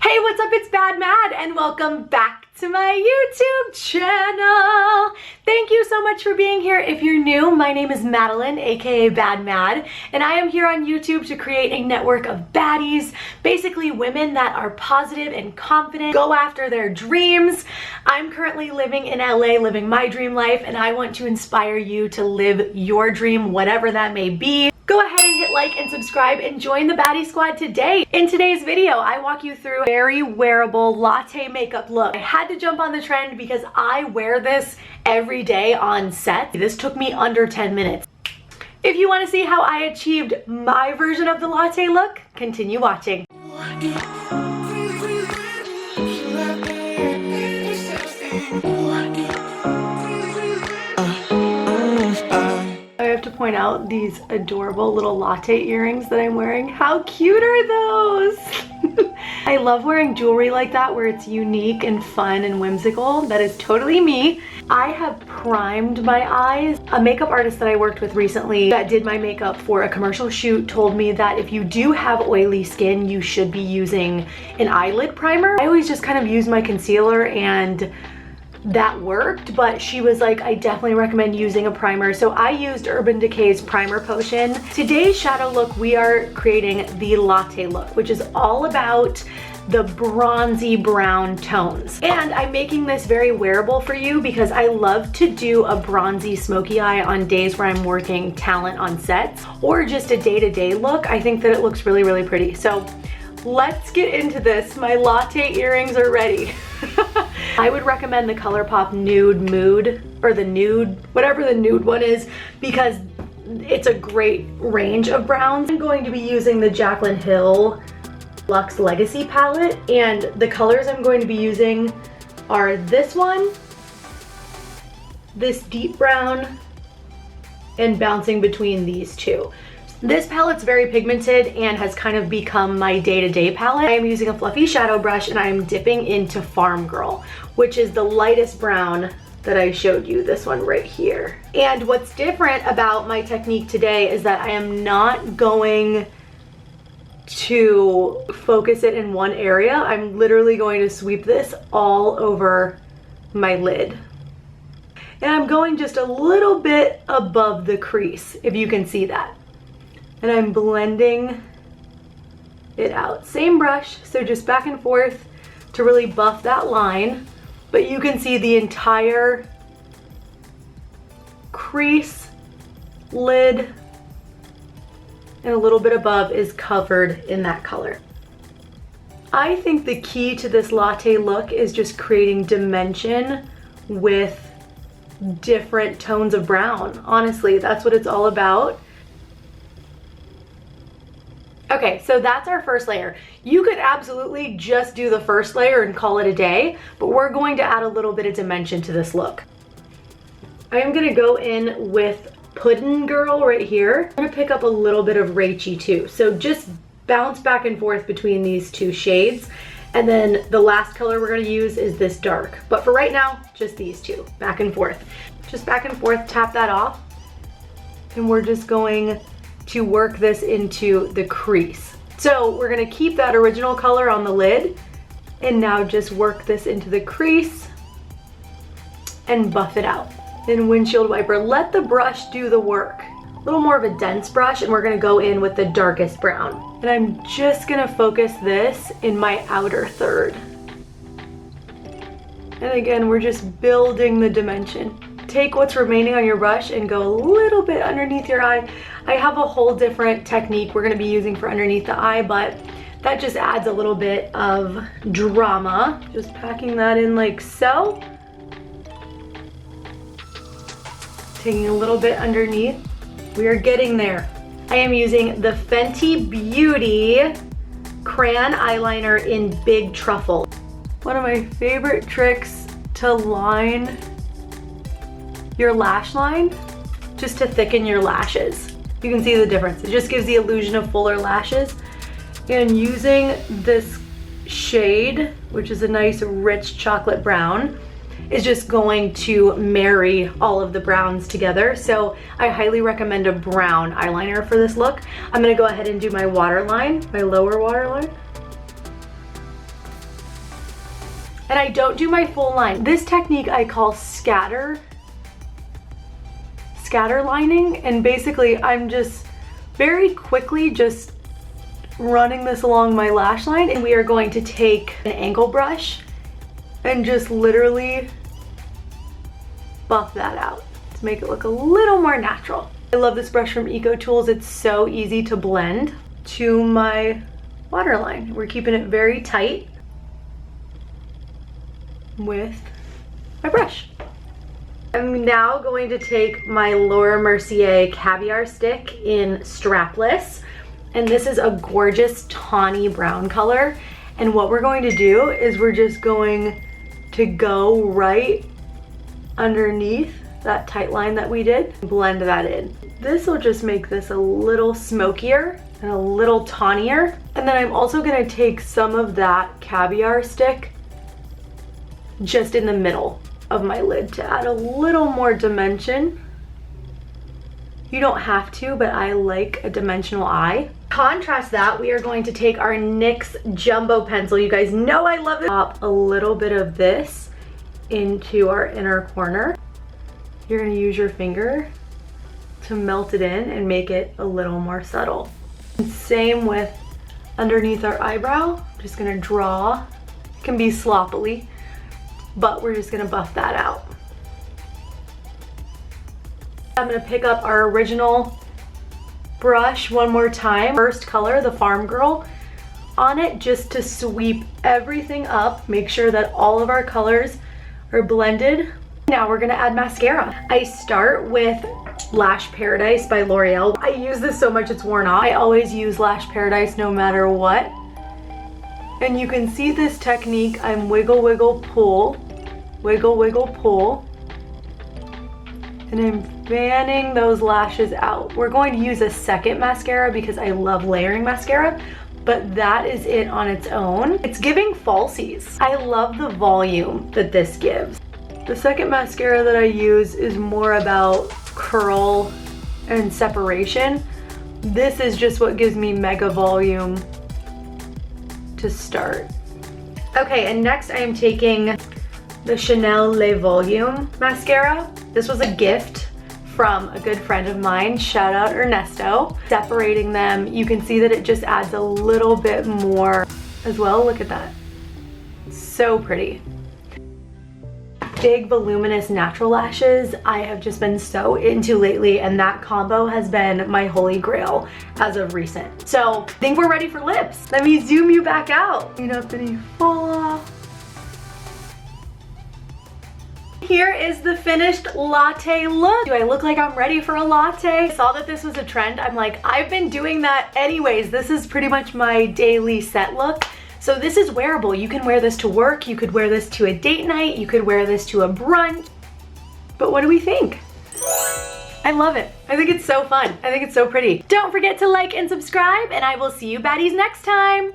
Hey, what's up? It's BadMad and welcome back to my YouTube channel. Thank you so much for being here. If you're new, my name is Madeline, aka BadMad, and I am here on YouTube to create a network of baddies, basically women that are positive and confident, go after their dreams. I'm currently living in LA, living my dream life, and I want to inspire you to live your dream, whatever that may be. Go ahead and hit like and subscribe and join the baddie squad today. In today's video, I walk you through a very wearable latte makeup look. I had to jump on the trend because I wear this every day on set. This took me under 10 minutes. If you want to see how I achieved my version of the latte look, continue watching. I have to point out these adorable little latte earrings that I'm wearing. How cute are those? I love wearing jewelry like that where it's unique and fun and whimsical. That is totally me. I have primed my eyes. A makeup artist that I worked with recently that did my makeup for a commercial shoot told me that if you do have oily skin, you should be using an eyelid primer. I always just kind of use my concealer and that worked, but she was like, I definitely recommend using a primer. So I used Urban Decay's primer potion. Today's shadow look, we are creating the latte look, which is all about the bronzy brown tones. And I'm making this very wearable for you because I love to do a bronzy smoky eye on days where I'm working talent on sets or just a day-to-day look. I think that it looks really, really pretty. So let's get into this. My latte earrings are ready. I would recommend the ColourPop Nude Mood, or the Nude, whatever the nude one is, because it's a great range of browns. I'm going to be using the Jaclyn Hill Luxe Legacy palette, and the colors I'm going to be using are this one, this deep brown, and bouncing between these two. This palette's very pigmented and has kind of become my day-to-day palette. I am using a fluffy shadow brush and I am dipping into Farm Girl, which is the lightest brown that I showed you, this one right here. And what's different about my technique today is that I am not going to focus it in one area. I'm literally going to sweep this all over my lid. And I'm going just a little bit above the crease, if you can see that. And I'm blending it out. Same brush, so just back and forth to really buff that line. But you can see the entire crease, lid, and a little bit above is covered in that color. I think the key to this latte look is just creating dimension with different tones of brown. Honestly, that's what it's all about. Okay, so that's our first layer. You could absolutely just do the first layer and call it a day, but we're going to add a little bit of dimension to this look. I am gonna go in with Puddin' Girl right here. I'm gonna pick up a little bit of Rachy too. So just bounce back and forth between these two shades. And then the last color we're gonna use is this dark. But for right now, just these two, back and forth. Just back and forth, tap that off. And we're just going to work this into the crease. So we're gonna keep that original color on the lid and now just work this into the crease and buff it out. Then windshield wiper, let the brush do the work. A little more of a dense brush and we're gonna go in with the darkest brown. And I'm just gonna focus this in my outer third. And again, we're just building the dimension. Take what's remaining on your brush and go a little bit underneath your eye. I have a whole different technique we're gonna be using for underneath the eye, but that just adds a little bit of drama. Just packing that in like so. Taking a little bit underneath. We are getting there. I am using the Fenty Beauty Crayon Eyeliner in Big Truffle. One of my favorite tricks to line your lash line, just to thicken your lashes. You can see the difference. It just gives the illusion of fuller lashes. And using this shade, which is a nice rich chocolate brown, is just going to marry all of the browns together. So I highly recommend a brown eyeliner for this look. I'm gonna go ahead and do my waterline, my lower waterline. And I don't do my full line. This technique I call scatter lining, and basically I'm just very quickly just running this along my lash line, and we are going to take an angle brush and just literally buff that out to make it look a little more natural. I love this brush from Eco Tools. It's so easy to blend to my waterline. We're keeping it very tight with my brush. I'm now going to take my Laura Mercier Caviar stick in Strapless, and this is a gorgeous tawny brown color. And what we're going to do is we're just going to go right underneath that tight line that we did, blend that in. This will just make this a little smokier and a little tawnier. And then I'm also gonna take some of that Caviar stick just in the middle of my lid to add a little more dimension. You don't have to, but I like a dimensional eye. Contrast that, we are going to take our NYX Jumbo Pencil. You guys know I love it. Pop a little bit of this into our inner corner. You're gonna use your finger to melt it in and make it a little more subtle. And same with underneath our eyebrow. I'm just gonna draw. It can be sloppily, but we're just gonna buff that out. I'm gonna pick up our original brush one more time. First color, the Farm Girl, on it just to sweep everything up, make sure that all of our colors are blended. Now we're gonna add mascara. I start with Lash Paradise by L'Oreal. I use this so much it's worn off. I always use Lash Paradise no matter what. And you can see this technique. I'm wiggle, wiggle, pull, wiggle, wiggle, pull. And I'm fanning those lashes out. We're going to use a second mascara because I love layering mascara, but that is it on its own. It's giving falsies. I love the volume that this gives. The second mascara that I use is more about curl and separation. This is just what gives me mega volume to start. Okay, and next I am taking the Chanel Le Volume mascara. This was a gift from a good friend of mine, shout out Ernesto. Separating them, you can see that it just adds a little bit more as well. Look at that, so pretty. Big voluminous natural lashes I have just been so into lately, and that combo has been my holy grail as of recent. So I think we're ready for lips. Let me zoom you back out. Clean up any fall off. Here is the finished latte look. Do I look like I'm ready for a latte? I saw that this was a trend. I'm like, I've been doing that anyways. This is pretty much my daily set look. So this is wearable. You can wear this to work. You could wear this to a date night. You could wear this to a brunch. But what do we think? I love it. I think it's so fun. I think it's so pretty. Don't forget to like and subscribe, and I will see you baddies next time.